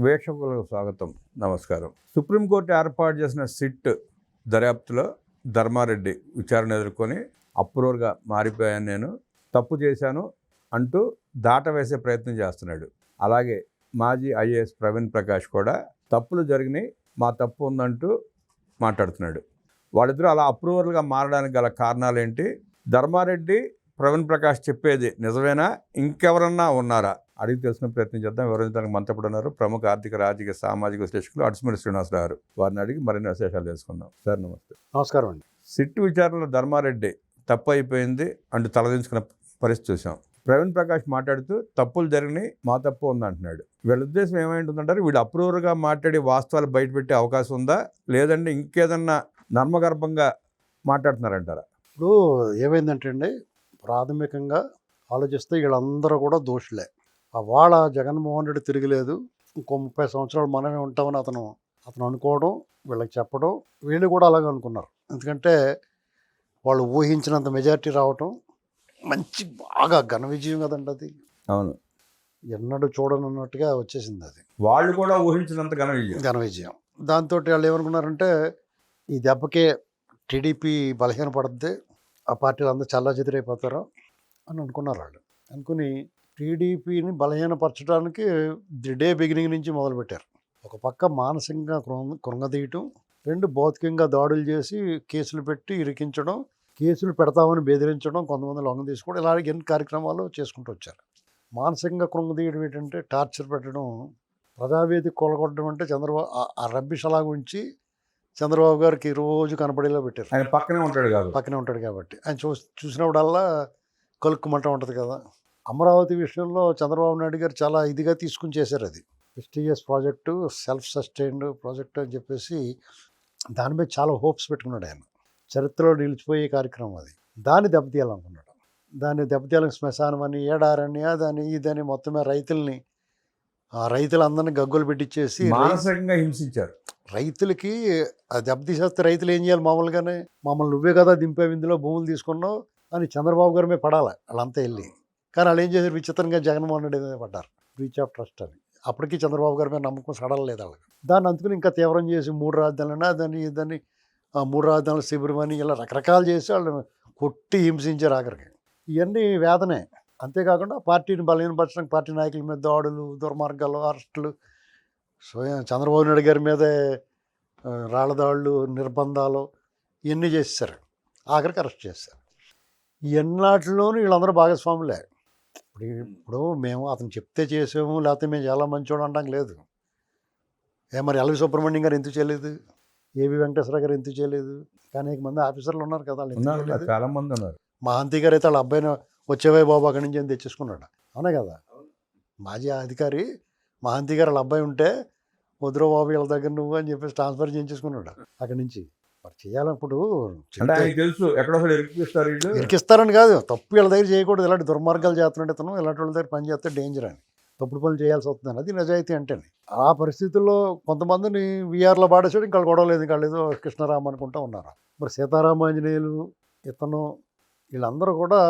వీక్షకులకు స్వాగతం, నమస్కారం. సుప్రీంకోర్టు ఏర్పాటు చేసిన సిట్ దర్యాప్తులో ధర్మారెడ్డి విచారణ ఎదుర్కొని అప్రూవర్గా మారిపోయాను, నేను తప్పు చేశాను అంటూ దాటవేసే ప్రయత్నం చేస్తున్నాడు. అలాగే మాజీ ఐఏఎస్ ప్రవీణ్ ప్రకాష్ కూడా తప్పులు జరిగినాయి, మా తప్పు ఉందంటూ మాట్లాడుతున్నాడు. వాళ్ళిద్దరూ అలా అప్రూవర్గా మారడానికి గల కారణాలు ఏంటి? ధర్మారెడ్డి ప్రవీణ్ ప్రకాష్ చెప్పేది నిజమేనా, ఇంకెవరన్నా ఉన్నారా అడిగి తెలుసుకునే ప్రయత్నం చేద్దాం. వివరించడానికి మనతో ఉన్నారు ప్రముఖ ఆర్థిక రాజకీయ సామాజిక విశ్లేషకులు అడిసిమిడి శ్రీనివాసరావు గారు. వారిని అడిగి మరిన్ని విశేషాలు తెలుసుకుందాం. సార్ నమస్తే. నమస్కారం అండి. సిట్ విచారణలో ధర్మారెడ్డి తప్పు అయిపోయింది అంటూ తలదించుకున్న పరిస్థితి చూసాం. ప్రవీణ్ ప్రకాష్ మాట్లాడుతూ తప్పులు జరిగినాయి, మా తప్పు ఉందంటున్నాడు. వీళ్ళ ఉద్దేశం ఏమైంటుందంటారు? వీళ్ళు అప్రూవర్గా మాట్లాడి వాస్తవాలు బయటపెట్టే అవకాశం ఉందా, లేదంటే ఇంకేదన్నా నర్మగర్భంగా మాట్లాడుతున్నారంటారా? ఇప్పుడు ఏమైందంటే అండి, ప్రాథమికంగా ఆలోచిస్తే వీళ్ళందరూ కూడా దోషులే. వాళ్ళ జగన్మోహన్ రెడ్డి తిరగలేదు, ఇంకో 30 సంవత్సరాలు మనమే ఉంటామని అతను అనుకోవడం, వీళ్ళకి చెప్పడం, వీళ్ళు కూడా అలాగే అనుకున్నారు. ఎందుకంటే వాళ్ళు ఊహించినంత మెజారిటీ రావటం మంచి బాగా ఘన విజయం కదండి అది. అవును, ఎన్నడూ చూడనున్నట్టుగా వచ్చేసింది అది. వాళ్ళు కూడా ఊహించినంత ఘన విజయం. దాంతో వాళ్ళు ఏమనుకున్నారంటే ఈ దెబ్బకే టీడీపీ బలహీనపడుద్ది, ఆ పార్టీలు అందరూ చల్లా చెదిరైపోతారు అని అనుకున్నారు. వాళ్ళు అనుకుని టీడీపీని బలహీనపరచడానికి ది డే బిగినింగ్ నుంచి మొదలుపెట్టారు. ఒక పక్క మానసికంగా కృంగదీయటం, రెండు భౌతికంగా దాడులు చేసి కేసులు పెట్టి ఇరికించడం, కేసులు పెడతామని బెదిరించడం, కొంతమంది లొంగ తీసుకోవడం, ఇలా ఎన్ని కార్యక్రమాలు చేసుకుంటూ వచ్చారు. మానసికంగా కృంగదీయడం ఏంటంటే టార్చర్ పెట్టడం, ప్రజావేదిక కొలగొట్టడం. అంటే చంద్రబాబు ఆ రబ్బిష్ అలాగా ఉంచి చంద్రబాబు గారికి రోజు కనపడేలా పెట్టారు. ఆయన పక్కనే ఉంటాడు కాబట్టి ఆయన చూసినప్పుడల్లా కలుక్కుమంటూ ఉంటుంది కదా. అమరావతి విషయంలో చంద్రబాబు నాయుడు గారు చాలా ఇదిగా తీసుకుని చేశారు. అది prestigious project, self sustained project అని చెప్పేసి దాని మీద చాలా హోప్స్ పెట్టుకున్నాడు ఆయన. చరిత్రలో నిలిచిపోయే కార్యక్రమం అది. దాన్ని దెబ్బతీయాలనుకున్నాడు. దాన్ని దెబ్బతీయాలని శ్మశానం అని, ఏడారని, అదని ఇదని మొత్తమే రైతులందరినీ గగ్గులు పెట్టించేసి మానసికంగా హింసించారు. రైతులకి ఆ దెబ్బతీసేస్తే రైతులు ఏం చేయాలి? మామూలుగానే మమ్మల్ని నువ్వే కదా దింపేవి, ఇందులో భూములు తీసుకున్నావు అని చంద్రబాబు గారి మీద పడాలి వాళ్ళంతా వెళ్ళి. కానీ వాళ్ళు ఏం చేశారు? విచిత్రంగా జగన్మోహన్ రెడ్డి మీద పడ్డారు, బ్రీచ్ ఆఫ్ ట్రస్ట్ అని. అప్పటికీ చంద్రబాబు గారి మీద నమ్మకం సడలేదు వాళ్ళకి. దాన్ని అందుకుని ఇంకా తీవ్రం చేసి 3 రాజధానులన్నా దాన్ని 3 రాజధానుల శిబిరం అని ఇలా రకరకాలు చేసి వాళ్ళు కొట్టి హింసించారు ఆఖరికి. ఇవన్నీ వేదనే. అంతేకాకుండా పార్టీని బలహీనపరచడానికి పార్టీ నాయకుల మీద దాడులు, దుర్మార్గాలు, అరెస్టులు, చంద్రబాబు నాయుడు గారి మీదే రాళ్ళదాళ్ళు, నిర్బంధాలు ఇవన్నీ చేసేసారు. ఆఖరికి అరెస్ట్ చేశారు. ఎన్నాటిలోనూ వీళ్ళందరూ భాగస్వాములే. ఇప్పుడు మేము అతను చెప్తే చేసాము, లేకపోతే మేము చాలా మంచివాడు అనడం లేదు. మరి ఎల్వి సుబ్రహ్మణ్యం గారు ఎందుకు చేయలేదు? ఏబి వెంకటేశ్వర గారు ఎందుకు చేయలేదు? అనేక మంది ఆఫీసర్లు ఉన్నారు కదా, వాళ్ళు చాలా మంది ఉన్నారు. మహాంతి గారు అయితే వాళ్ళ అబ్బాయిని వచ్చేవే బాబు అక్కడి నుంచి అని తెచ్చేసుకున్నాడు. అవునా కదా? మాజీ అధికారి మహాంతి గారు వాళ్ళ అబ్బాయి ఉంటే వద్దురో బాబు వీళ్ళ దగ్గర నువ్వు అని చెప్పేసి ట్రాన్స్ఫర్ చేయించేసుకున్నాడు అక్కడి నుంచి. మరి చేయాలప్పుడు తెలుసు ఎక్కడో ఇరికిస్తారని కాదు, తప్పు వీళ్ళ దగ్గర చేయకూడదు. ఇలాంటి దుర్మార్గాలు చేస్తున్నాడు ఇతను, ఇలాంటి వాళ్ళ దగ్గర పని చేస్తే డేంజర్ అని, తప్పుడు పనులు చేయాల్సి వస్తుంది. అది నిజాయితీ అంటే. ఆ పరిస్థితుల్లో కొంతమందిని వీఆర్లో పాడేసాడు, ఇంకా గొడవ లేదు, ఇంకా ఏదో కృష్ణరామ అనుకుంటా ఉన్నారు. మరి సీతారామాంజనేయులు, ఇతను, వీళ్ళందరూ కూడా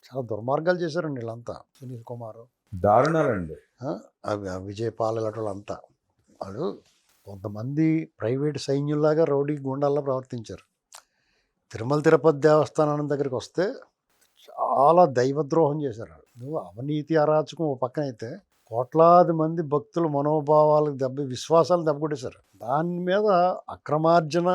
చాలా దుర్మార్గాలు చేశారండి. వీళ్ళంతా సునీల్ కుమార్, దారుణాలండి, విజయపాల్, ఇలాంటి వాళ్ళంతా వాళ్ళు కొంతమంది ప్రైవేట్ సైన్యుల్లాగా రౌడీ గుండాల్లో ప్రవర్తించారు. తిరుమల తిరుపతి దేవస్థానం దగ్గరికి వస్తే చాలా దైవద్రోహం చేశారు. నువ్వు అవినీతి అరాచకం ఓ పక్కన అయితే, కోట్లాది మంది భక్తుల మనోభావాలకు విశ్వాసాలు దెబ్బకొట్టేశారు. దాని మీద అక్రమార్జన,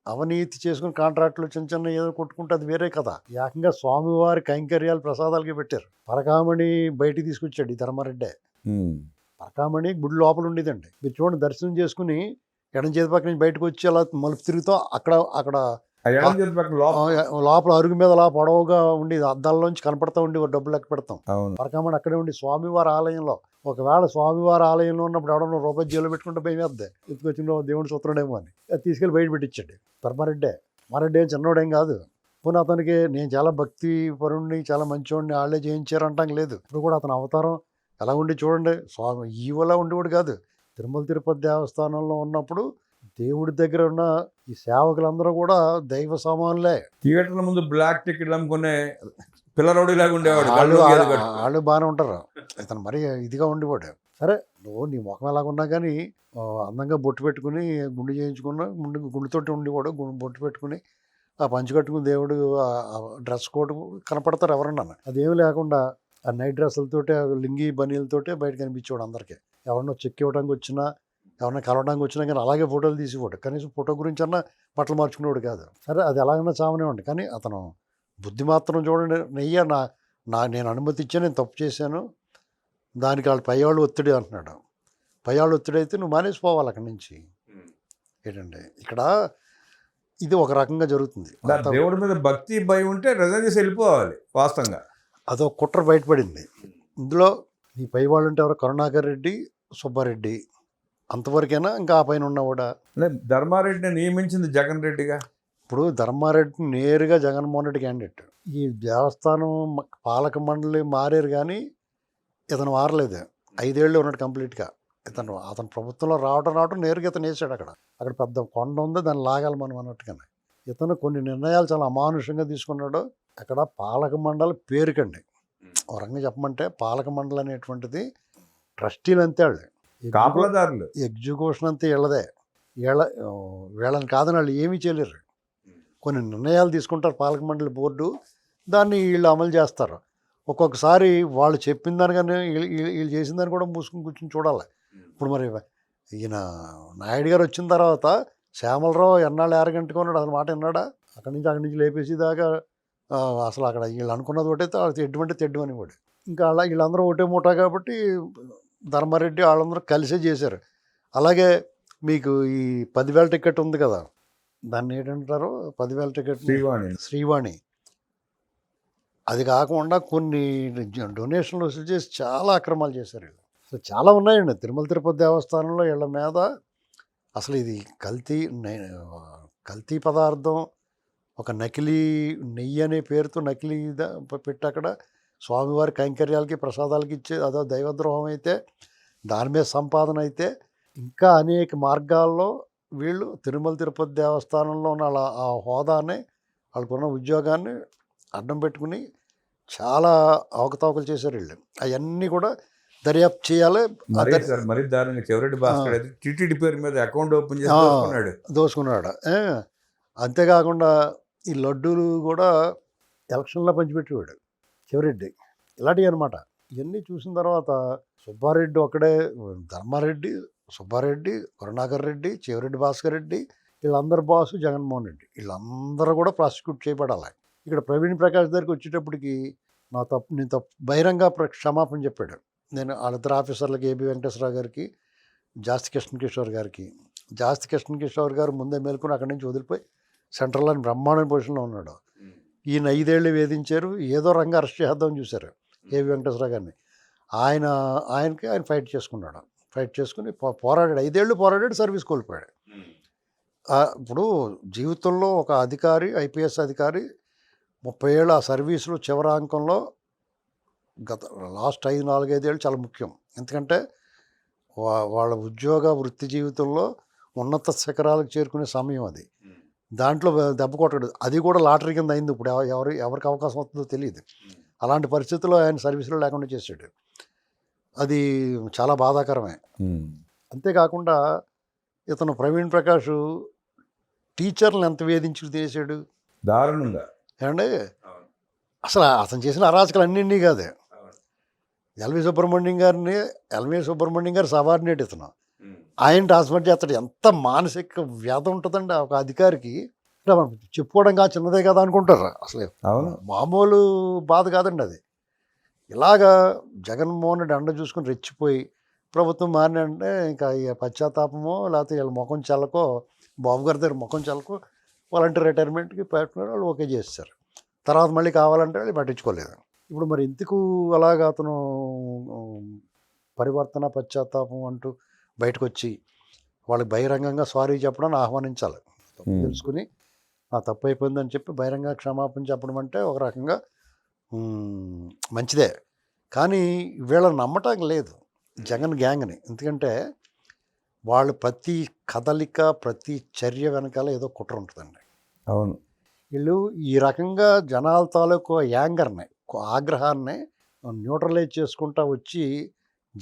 అవినీతి చేసుకుని కాంట్రాక్టులు చిన్న చిన్న ఏదో కొట్టుకుంటే అది వేరే కదా. ఏకంగా స్వామివారి కైంకర్యాలు ప్రసాదాలకి పెట్టారు. పరకామణి బయటికి తీసుకొచ్చాడు ఈ ధర్మారెడ్డే. పరకామణి గుడి లోపల ఉండేదండి. మీరు చూడండి, దర్శనం చేసుకుని ఎడం చేతి పక్క నుంచి బయటకు వచ్చి అలా మలుపు తిరుగుతాం. అక్కడ లోపల అరుగు మీద అలా పొడవుగా ఉండి అద్దాల్లోంచి కనపడతా ఉండి డబ్బులు లెక్క పెడతాం. పరకామణి అక్కడే ఉండి స్వామివారి ఆలయంలో. ఒకవేళ స్వామివారి ఆలయంలో ఉన్నప్పుడు ఎవడన్నా రూపాయి జైలు పెట్టుకుంటే భయం వేద్దే, ఎత్తుకొచ్చిన దేవుడు సూత్రుడేమో అని. అది తీసుకెళ్ళి బయట పెట్టించాడు ధర్మారెడ్డే. మారెడ్డి ఏం చిన్నోడేం కాదు. పోనీ అతనికి నేను చాలా భక్తి పరుణ్ణి, చాలా మంచివాడిని, వాళ్ళే చేయించారు అంటాం లేదు. ఇప్పుడు కూడా అతని అవతారం ఎలా ఉండి చూడండి. స్వామి ఈవలా ఉండేవాడు కాదు. తిరుమల తిరుపతి దేవస్థానంలో ఉన్నప్పుడు దేవుడి దగ్గర ఉన్న ఈ సేవకులందరూ కూడా దైవ సమానులే. థియేటర్ల ముందు బ్లాక్ టికెట్లు అమ్ముకునే పిల్లరోడిలాగా ఉండేవాడు. వాళ్ళు బాగానే ఉంటారు. ఇతను మరీ ఇదిగా ఉండేవాడు. సరే, నువ్వు నీ ముఖం ఎలాగున్నా కానీ అందంగా బొట్టు పెట్టుకుని గుండు చేయించుకున్న గుండుతోటి ఉండేవాడు బొట్టు పెట్టుకుని ఆ పంచి కట్టుకుని దేవుడు ఆ డ్రెస్ కోడ్ కనపడతారు ఎవరన్నా. అదేమి లేకుండా ఆ నైట్ డ్రెస్సులతోటి ఆ లింగి బనీలతోటే బయట కనిపించేవాడు అందరికీ. ఎవరన్నా చెక్ ఇవ్వడానికి వచ్చినా ఎవరన్నా కలవడానికి వచ్చినా కానీ అలాగే ఫోటోలు తీసేవాడు. కనీసం ఫోటో గురించి అన్నా బట్టలు మార్చుకునేవాడు కాదు. సరే అది ఎలాగైనా చావనేవాడి, కానీ అతను బుద్ధి మాత్రం చూడండి. నెయ్య నేను అనుమతి ఇచ్చా, నేను తప్పు చేశాను, దానికి వాళ్ళు పైవాళ్ళు ఒత్తిడి అంటున్నాడు. పైవాళ్ళు ఒత్తిడి అయితే నువ్వు మానేసిపోవాలి అక్కడి నుంచి. ఏంటండి ఇక్కడ ఇది ఒక రకంగా జరుగుతుంది. దేవుడి మీద భక్తి భయం ఉంటే రిజైన్ చేసి వెళ్ళిపోవాలి. వాస్తవంగా అదొక కుట్ర బయటపడింది. ఇందులో నీ పైవాళ్ళు అంటే ఎవరు? కరుణాకర్ రెడ్డి, సుబ్బారెడ్డి, అంతవరకైనా ఇంకా ఆ పైన ఉన్నవాడా? ధర్మారెడ్డిని నియమించింది జగన్ రెడ్డిగా. ఇప్పుడు ధర్మారెడ్డి నేరుగా జగన్మోహన్ రెడ్డి క్యాండిడేట్. ఈ దేవస్థానం పాలక మండలి మారారు కానీ ఇతను మారలేదు. 5 ఏళ్ళు ఉన్నాడు కంప్లీట్గా. అతను ప్రభుత్వంలో రావడం నేరుగా ఇతను వేసాడు. అక్కడ పెద్ద కొండ ఉంది, దాన్ని లాగాలి మనం అన్నట్టుగానే. ఇతను కొన్ని నిర్ణయాలు చాలా అమానుషంగా తీసుకున్నాడు. అక్కడ పాలక మండలి పేరుకండి, ఒక రకంగా చెప్పమంటే పాలక మండలి అనేటువంటిది ట్రస్టీలు అంతే, వాళ్ళు కాపలాదారులు, ఎగ్జిక్యూషన్ అంతే వీళ్ళదే. వీళ్ళని కాదని వాళ్ళు ఏమీ చేయలేరు. కొన్ని నిర్ణయాలు తీసుకుంటారు పాలక మండలి బోర్డు, దాన్ని వీళ్ళు అమలు చేస్తారు. ఒక్కొక్కసారి వాళ్ళు చెప్పిన దానికన్నా వీళ్ళు చేసిన దాన్ని కూడా మూసుకుని కూర్చొని చూడాలి. ఇప్పుడు మరి ఈయన నాయుడు గారు వచ్చిన తర్వాత శ్యామలరావు ఎన్నాళ్ళు ఏరగంటగా ఉన్నాడు, అసలు మాట విన్నాడా? అక్కడి నుంచి లేపేసి దాకా అసలు అక్కడ వీళ్ళు అనుకున్నది ఒకటే, ఎటువంటి తెడ్డు అనేవాడు. ఇంకా అలా వీళ్ళందరూ ఒకటే మూట కాబట్టి ధర్మారెడ్డి వాళ్ళందరూ కలిసే చేశారు. అలాగే మీకు ఈ 10,000 టికెట్ ఉంది కదా, దాన్ని ఏంటంటారు? 10,000 టికెట్ శ్రీవాణి. అది కాకుండా కొన్ని డొనేషన్లు వసూలు చేసి చాలా అక్రమాలు చేశారు వీళ్ళు. సో చాలా ఉన్నాయండి తిరుమల తిరుపతి దేవస్థానంలో వీళ్ళ మీద. అసలు ఇది కల్తీ పదార్థం, ఒక నకిలీ నెయ్యి అనే పేరుతో నకిలీ పెట్టి అక్కడ స్వామివారి కైంకర్యాలకి ప్రసాదాలకి ఇచ్చే అదో దైవద్రోహం అయితే, దాని మీద సంపాదన అయితే, ఇంకా అనేక మార్గాల్లో వీళ్ళు తిరుమల తిరుపతి దేవస్థానంలో ఉన్న ఆ హోదాన్ని, వాళ్ళకున్న ఉద్యోగాన్ని అడ్డం పెట్టుకుని చాలా అవకతవకలు చేశారు వీళ్ళు. అవన్నీ కూడా దర్యాప్తు చేయాలి. మరి దారుణంగా చెవిరెడ్డి భాస్కర్ అయితే టీటీడీ పేరు మీద అకౌంట్ ఓపెన్ చేసి దోసుకున్నాడు. అంతేకాకుండా ఈ లడ్డూలు కూడా ఎలక్షన్లో పంచిపెట్టేవాడు చెవిరెడ్డి. ఇలాంటివి అనమాట. ఇవన్నీ చూసిన తర్వాత సుబ్బారెడ్డి ఒకడే, ధర్మారెడ్డి, సుబ్బారెడ్డి, కరుణాకర్ రెడ్డి, చెవిరెడ్డి భాస్కర్ రెడ్డి, వీళ్ళందరి బాసు జగన్మోహన్ రెడ్డి, వీళ్ళందరూ కూడా ప్రాసిక్యూట్ చేయబడాలి. ఇక్కడ ప్రవీణ్ ప్రకాష్ దగ్గరికి వచ్చేటప్పటికి నేను తప్పు బహిరంగ క్షమాపణ చెప్పాడు. నేను వాళ్ళిద్దరు ఆఫీసర్లకి, ఏబి వెంకటేశ్వరరావు గారికి, జాస్తి కృష్ణకిషోర్ గారికి. జాస్తి కృష్ణకిషోర్ గారు ముందే మేల్కొని అక్కడి నుంచి వదిలిపోయి సెంట్రల్లోని బ్రహ్మాండ పొజిషన్లో ఉన్నాడు. ఈయన 5 ఏళ్ళు వేధించారు, ఏదో రంగా అరెస్ట్ చేద్దామని చూశారు ఏబి వెంకటేశ్వరరావు గారిని. ఆయనకి ఫైట్ చేసుకున్నాడు. ఫైట్ చేసుకుని పోరాడాడు, 5 ఏళ్ళు పోరాడాడు, సర్వీస్ కోల్పోయాడు. ఇప్పుడు జీవితంలో ఒక అధికారి, ఐపీఎస్ అధికారి 30 ఏళ్ళు ఆ సర్వీసులో చివరి అంకంలో లాస్ట్ 4-5 ఏళ్ళు చాలా ముఖ్యం. ఎందుకంటే వాళ్ళ ఉద్యోగ వృత్తి జీవితంలో ఉన్నత శిఖరాలకు చేరుకునే సమయం అది. దాంట్లో దెబ్బ కొట్టడు, అది కూడా లాటరీ కింద అయింది. ఇప్పుడు ఎవరికి అవకాశం వస్తుందో తెలియదు. అలాంటి పరిస్థితుల్లో ఆయన సర్వీసులో లేకుండా చేశాడు. అది చాలా బాధాకరమే. అంతేకాకుండా ఇతను ప్రవీణ్ ప్రకాష్ టీచర్లను ఎంత వేధించి చేశాడు దారుణంగా. ఏమండి అసలు అతను చేసిన అరాచకాలు అన్నింటినీ కాదే. ఎల్వి సుబ్రహ్మణ్యం గారు సబార్డినేట్ ఇతను. ఆయన ట్రాన్స్ఫర్ చేస్తాడు. ఎంత మానసిక వ్యాధి ఉంటుందండి ఒక అధికారికి. మనం చెప్పుకోవడం కాదు, చిన్నదే కదా అనుకుంటారు. అసలు మామూలు బాధ కాదండి అది. ఇలాగా జగన్మోహన్ రెడ్డి అండ చూసుకుని రెచ్చిపోయి ప్రభుత్వం మారినంటే ఇంకా పశ్చాత్తాపమో లేకపోతే వీళ్ళ ముఖం చల్లకో, బాబు గారి దగ్గర ముఖం చల్లకో వాలంటీర్ రిటైర్మెంట్కి పెట్టుకున్నారు. వాళ్ళు ఓకే చేస్తారు. తర్వాత మళ్ళీ కావాలంటే వాళ్ళు పట్టించుకోలేదు. ఇప్పుడు మరి ఎందుకు అలాగా అతను పరివర్తన పశ్చాత్తాపం అంటూ బయటకు వచ్చి వాళ్ళకి బహిరంగంగా సారీ చెప్పడాన్ని ఆహ్వానించాలి. తప్పు తెలుసుకుని నా తప్పు అయిపోయిందని చెప్పి బహిరంగ క్షమాపణ చెప్పడం అంటే ఒక రకంగా మంచిదే. కానీ వీళ్ళని నమ్మటం లేదు జగన్ గ్యాంగ్ని. ఎందుకంటే వాళ్ళు ప్రతి కదలిక, ప్రతి చర్య వెనకాల ఏదో కుట్ర ఉంటుందండి. అవును. వీళ్ళు ఈ రకంగా జనాల తాలూకు యాంగర్ని, ఆగ్రహాన్ని న్యూట్రలైజ్ చేసుకుంటా వచ్చి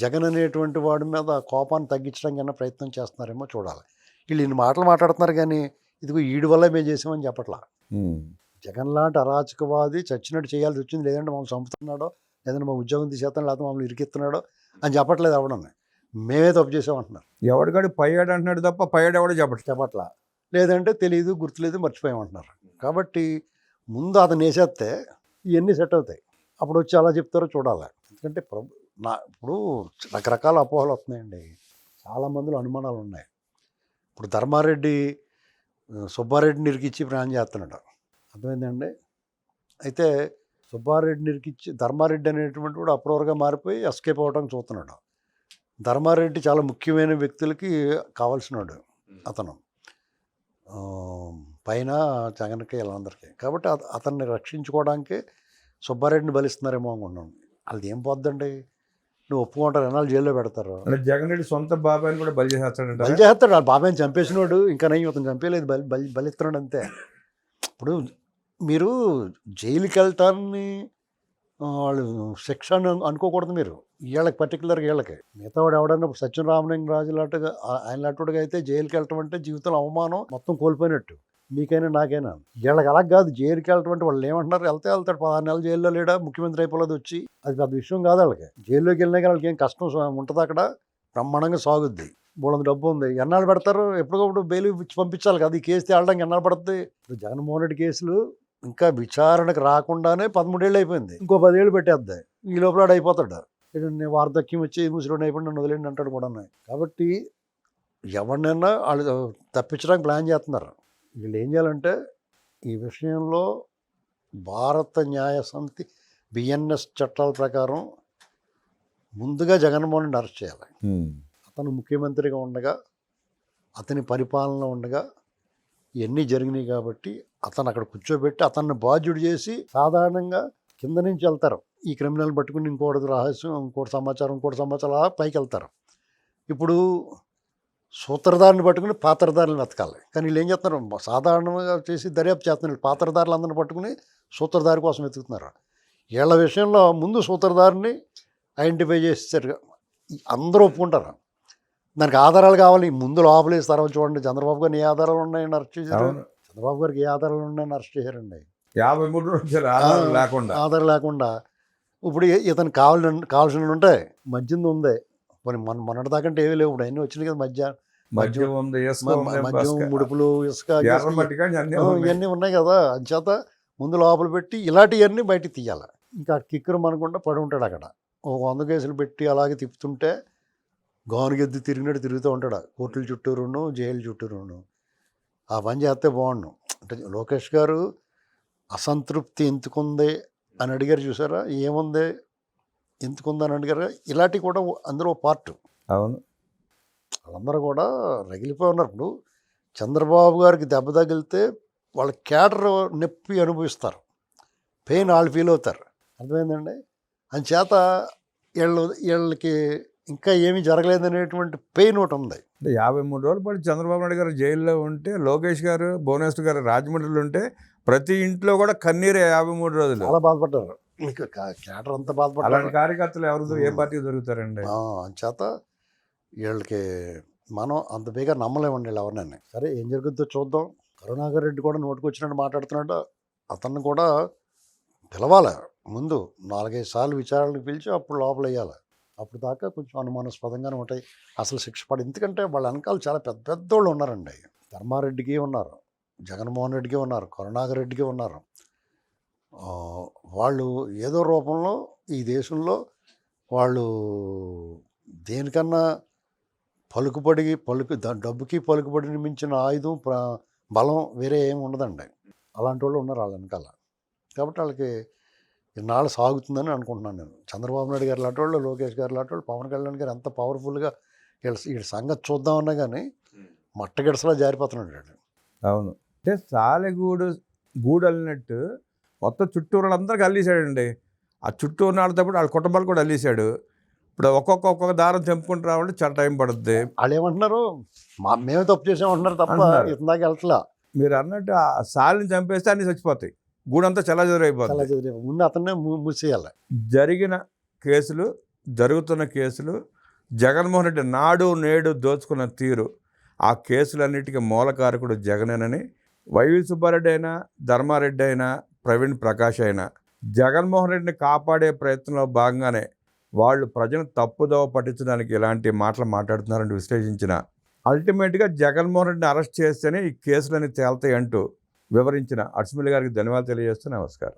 జగన్ అనేటువంటి వాడి మీద ఆ కోపాన్ని తగ్గించడానికి కన్నా ప్రయత్నం చేస్తున్నారేమో చూడాలి. వీళ్ళు ఇన్ని మాటలు మాట్లాడుతున్నారు కానీ ఇదిగో ఈడి వల్ల మేము చేసామని చెప్పట్లా. జగన్ లాంటి అరాచకవాది చచ్చినట్టు చేయాల్సి వచ్చింది, లేదంటే మమ్మల్ని చంపుతున్నాడో, లేదంటే మా ఉద్యోగం తీసేస్తాడు, లేకపోతే మమ్మల్ని ఇరికిస్తున్నాడో అని చెప్పట్లేదు ఎవడన్నా. మేమే తప్పు చేసామంటున్నారు. ఎవడికాడు పయ్యాడు అంటున్నాడు తప్ప పయ్యాడు ఎవడో చెప్పట్లా. లేదంటే తెలియదు, గుర్తులేదు, మర్చిపోయామంటున్నారు. కాబట్టి ముందు అతను వేసేస్తే ఇవన్నీ సెట్ అవుతాయి. అప్పుడు వచ్చి అలా చెప్తారో చూడాలి. ఎందుకంటే ఇప్పుడు రకరకాల అపోహలు వస్తున్నాయండి, చాలామందిలో అనుమానాలు ఉన్నాయి. ఇప్పుడు ధర్మారెడ్డి సుబ్బారెడ్డిని ఇరికిచ్చి ప్లాన్ చేస్తున్నాడు, అర్థమైందండి. అయితే సుబ్బారెడ్డిని ఇరికిచ్చి ధర్మారెడ్డి అనేటువంటి కూడా అప్రూవర్గా మారిపోయి ఎస్కేప్ అవ్వడానికి చూస్తున్నాడు. ధర్మారెడ్డి చాలా ముఖ్యమైన వ్యక్తులకి కావాల్సినాడు అతను, పైన జగన్కి వీళ్ళందరికీ. కాబట్టి అతన్ని రక్షించుకోవడానికి సుబ్బారెడ్డిని బలిస్తున్నారేమో అనుకున్నాను. అది ఏం పోద్దండి, నువ్వు ఒప్పుకుంటారు, ఎన్నాళ్ళు జైల్లో పెడతారు. జగన్ రెడ్డి సొంత బాబాయిని కూడా బలి చేస్తాడు. బలి చేస్తాడు, వాళ్ళ బాబాయిని చంపేసినాడు. ఇంకా నయ్యి అతను చంపేయలేదు, బలిస్తున్నాడు అంతే. ఇప్పుడు మీరు జైలుకి వెళ్ళటాన్ని వాళ్ళు శిక్ష అనుకోకూడదు. మీరు వీళ్ళకి పర్టికులర్గా వీళ్ళకి, మిగతా వాడు ఎవడన్నా సత్యనారాయణ రాజు లాంటిగా ఆయన లాంటిగా అయితే జైలుకి వెళ్ళటం అంటే జీవితంలో అవమానం మొత్తం కోల్పోయినట్టు, మీకైనా నాకైనా. వీళ్ళకి అలా కాదు, జైలుకి వెళ్ళటం అంటే వాళ్ళు ఏమంటున్నారు, వెళ్తాడు 16 నెలలు జైల్లో లేడా, ముఖ్యమంత్రి అయిపోలేదు వచ్చి, అది పెద్ద విషయం కాదు వాళ్ళకి. జైల్లోకి వెళ్ళినా కానీ వాళ్ళకి ఏం కష్టం ఉంటుంది, అక్కడ బ్రహ్మాండంగా సాగుద్ది, బోళంత డబ్బు ఉంది. ఎన్నాళ్ళు పెడతారు, ఎప్పటికప్పుడు బెయిల్ ఇచ్చి పంపించాలి కదా. ఈ కేసు తేలడానికి ఎన్నాళ్ళు పడుతుంది. జగన్మోహన్ రెడ్డి కేసులు ఇంకా విచారణకు రాకుండానే 13 ఏళ్ళు అయిపోయింది, ఇంకో 10 ఏళ్ళు పెట్టేద్దాయి. ఈ లోపల అయిపోతాడు, వార్ధక్యం వచ్చి ముసలిని అయిపోయి నన్ను వదిలేండి అంటాడు కూడా. కాబట్టి ఎవరినైనా వాళ్ళు తప్పించడానికి ప్లాన్ చేస్తున్నారు. వీళ్ళు ఏం చేయాలంటే ఈ విషయంలో భారత న్యాయ సమితి బిఎన్ఎస్ చట్టాల ప్రకారం ముందుగా జగన్మోహన్ రెడ్డి అరెస్ట్ చేయాలి. అతను ముఖ్యమంత్రిగా ఉండగా, అతని పరిపాలన ఉండగా ఇవన్నీ జరిగినాయి. కాబట్టి అతను అక్కడ కూర్చోబెట్టి అతన్ని బాధ్యుడు చేసి, సాధారణంగా కింద నుంచి వెళ్తారు, ఈ క్రిమినల్ పట్టుకుని ఇంకోటి రహస్యం, ఇంకోటి సమాచారం అలా పైకి వెళ్తారు. ఇప్పుడు సూత్రధారిని పట్టుకుని పాత్రధారులను వెతకాలి. కానీ వీళ్ళు ఏం చేస్తున్నారు, సాధారణంగా చేసి దర్యాప్తు చేస్తున్నారు. పాత్రధారులు అందరిని పట్టుకుని సూత్రధారి కోసం వెతుకుతున్నారు. వీళ్ళ విషయంలో ముందు సూత్రధారిని ఐడెంటిఫై చేసేసారు, అందరూ ఒప్పుకుంటారు. దానికి ఆధారాలు కావాలి, ముందు లోపలేసి తర్వాత చూడండి. చంద్రబాబు గారిని ఏ ఆధారాలు ఉన్నాయని అరెస్ట్ చేశారు, చంద్రబాబు గారికి ఏ ఆధారాలు ఉన్నాయని అరెస్ట్ చేశారండి. 53 రోజులు ఆధారం లేకుండా. ఇప్పుడు ఇతను కావాల్సిన ఉంటాయి, మద్యం ఉంది, మొన్నటి దాకంటే ఏమీ లేవు, ఇప్పుడు అన్నీ వచ్చినాయి కదా. మద్యం, ముడుపులు, ఇసుక, ఇవన్నీ ఉన్నాయి కదా. అంచేత ముందు లోపల పెట్టి ఇలాంటివన్నీ బయటికి తీయాలి. ఇంకా కిక్కరు మనకుండా పడి ఉంటాడు అక్కడ. 100 కేసులు పెట్టి అలాగే తిప్పుతుంటే గోనుగెద్దు తిరిగినట్టు తిరుగుతూ ఉంటాడు, కోర్టుల చుట్టూరును, జైలు చుట్టూరును. ఆ పని చేస్తే బాగుండు. అంటే లోకేష్ గారు అసంతృప్తి ఎందుకుంది అని అడిగారు చూసారా, ఏముంది ఎందుకుంది అని అడిగారు. ఇలాంటివి కూడా అందరూ పార్ట్. అవును, వాళ్ళందరూ కూడా రగిలిపోయి ఉన్నారు. ఇప్పుడు చంద్రబాబు గారికి దెబ్బ తగిలితే వాళ్ళ క్యాడర్ నొప్పి అనుభవిస్తారు, పెయిన్ వాళ్ళు ఫీల్ అవుతారు, అర్థమైందండి. అంచేత వీళ్ళకి ఇంకా ఏమీ జరగలేదనేటువంటి పెయిన్ ఒకటి ఉంది. 53 రోజుల పాటు చంద్రబాబు నాయుడు గారు జైల్లో ఉంటే, లోకేష్ గారు, భువనేశ్వర్ గారు రాజమండ్రిలో ఉంటే, ప్రతి ఇంట్లో కూడా కన్నీరే 53 రోజులు. చాలా బాధపడ్డారు. మీకు క్యాడర్ అంతా బాధపడ్డారు. అలాంటి కార్యకర్తలు ఎవరు ఏ పార్టీకి దొరుకుతారండి. అంచేత వీళ్ళకి మనం అంత బేగా నమ్మలేమండి వీళ్ళు ఎవరినైనా. సరే ఏం జరుగుతుందో చూద్దాం. కరుణాకర్ రెడ్డి కూడా నోటికొచ్చినట్టు మాట్లాడుతున్నాడు. అతన్ని కూడా పిలవాలి, ముందు 4-5 సార్లు విచారణకు పిలిచి అప్పుడు లోపల వేయాలి. అప్పుడు దాకా కొంచెం అనుమానాస్పదంగానే ఉంటాయి, అసలు శిక్ష పడి. ఎందుకంటే వాళ్ళ వెనకాల చాలా పెద్దోళ్ళు ఉన్నారండి. ధర్మారెడ్డికి ఉన్నారు, జగన్మోహన్ రెడ్డికి ఉన్నారు, కరుణాకర్ రెడ్డికి ఉన్నారు. వాళ్ళు ఏదో రూపంలో ఈ దేశంలో వాళ్ళు దేనికన్నా డబ్బుకి పలుకుబడిని మించిన ఆయుధం, బలం వేరే ఏమి ఉండదండి. అలాంటి వాళ్ళు ఉన్నారు వాళ్ళ వెనకాల. కాబట్టి వాళ్ళకి ఇన్నాళ్ళు సాగుతుందని అనుకుంటున్నాను నేను. చంద్రబాబు నాయుడు గారు లాంటి వాళ్ళు, లోకేష్ గారు లాంటి వాళ్ళు, పవన్ కళ్యాణ్ గారు ఎంత పవర్ఫుల్గా వీళ్ళ సంగతి చూద్దామన్నా కానీ మట్టగిడసలా జారిపోతున్నాడు. అవును, అంటే గూడు అల్లినట్టు మొత్తం చుట్టూరులందరికీ అల్లేసాడండి. ఆ చుట్టూ ఉన్న వాళ్ళతో వాళ్ళ కుటుంబాలు కూడా అల్లేసాడు. ఇప్పుడు ఒక్కొక్క దారం తెంపుకుంటూ రావాలంటే చాలా టైం పడుతుంది. వాళ్ళు ఏమంటున్నారు, మేమే తప్పు చేసామంటున్నారు తప్ప ఇందాక వెళ్తలా. మీరు అన్నట్టు ఆ సాలిని చంపేస్తే అన్ని చచ్చిపోతాయి, గూడంతా చల్లజదరైపోతుంది. ముందు అతన్నే మూసేయాలి. జరిగిన కేసులు జరుగుతున్న కేసులు, జగన్మోహన్ రెడ్డి నాడు నేడు దోచుకున్న తీరు, ఆ కేసులన్నిటికీ మూలకారకుడు జగనేనని వైవి సుబ్బారెడ్డి అయినా, ధర్మారెడ్డి అయినా, ప్రవీణ్ ప్రకాష్ అయినా జగన్మోహన్ రెడ్డిని కాపాడే ప్రయత్నంలో భాగంగానే వాళ్ళు ప్రజలను తప్పుదోవ పట్టించడానికి ఇలాంటి మాటలు మాట్లాడుతున్నారని విశ్లేషించిన అల్టిమేట్గా జగన్మోహన్ రెడ్డిని అరెస్ట్ చేస్తేనే ఈ కేసులన్నీ తేల్తాయి అంటూ వివరించిన అర్స్మిల్ గారికి ధన్యవాదాలు తెలియజేస్తూ నమస్కారం.